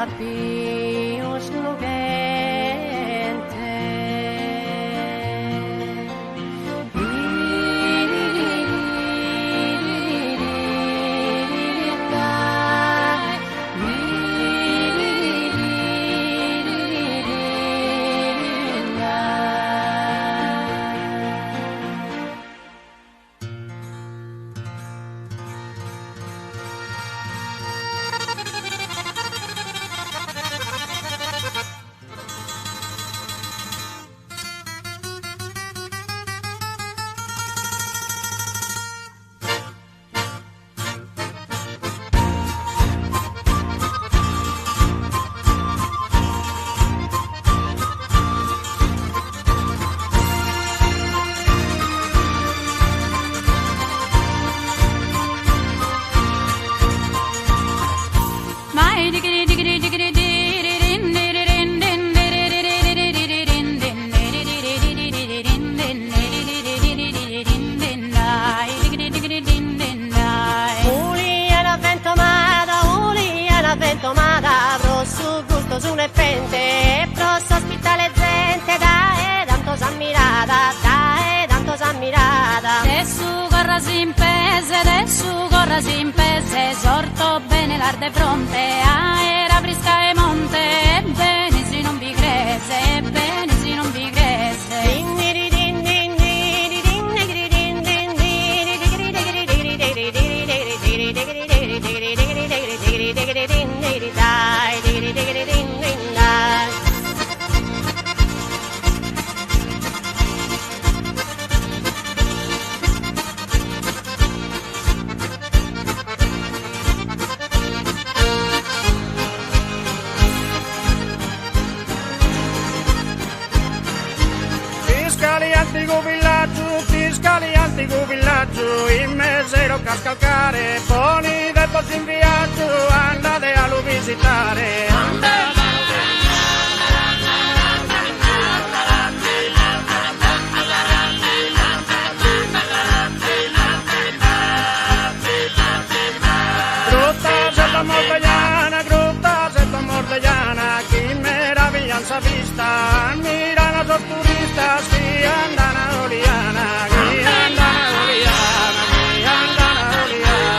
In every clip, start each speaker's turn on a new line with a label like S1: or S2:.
S1: pius lucente. Tomada, pro su gusto su ne pente, pro sospita le gente, da tanto s'ammirata, da tanto s'ammirata.
S2: De su gorra sin pese, sorto bene l'arde fronte, era brisca e monte, bene si non vi crese, bene si non vi crese.
S3: Fiscali antico villaggio, in mesero cascalcare, poni del posto in viaggio, andate a lo visitare. Grutta setta mordegliana, chi meraviglianza vista, mirano sos turistas, chi andano a Oliana, chi andano a Oliana, chi andano a Oliana.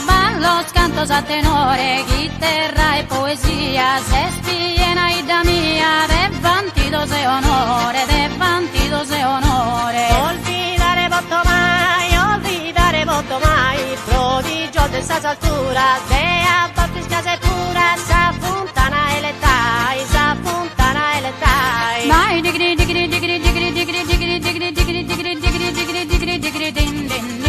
S2: Ballo scantos a tenore, chitarra e poesia, se spiena ida mia, de vantidos e onore, de vantidos e onore.
S1: Olvidare botto mai, prodigio de sas alturas, de abbatti scase pura, sa puntana e le tai, sa puntana e le tai.
S2: Mai digri digri digri digri digri digri digri digri digri digri digri digri digri din din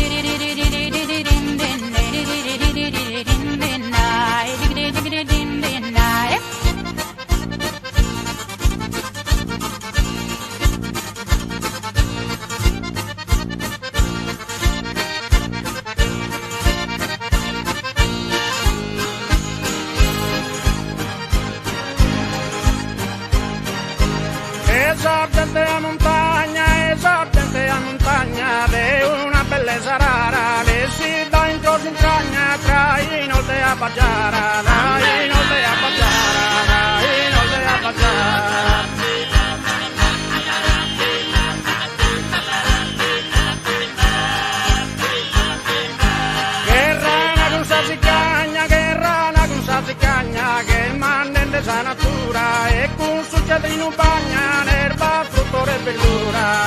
S3: esorgente a montagna, de una bellezza rara, le si dà in croce in tragna, tra i notte a Baggiara, tra i notte mangia trino bagna, erba, frutto e verdura.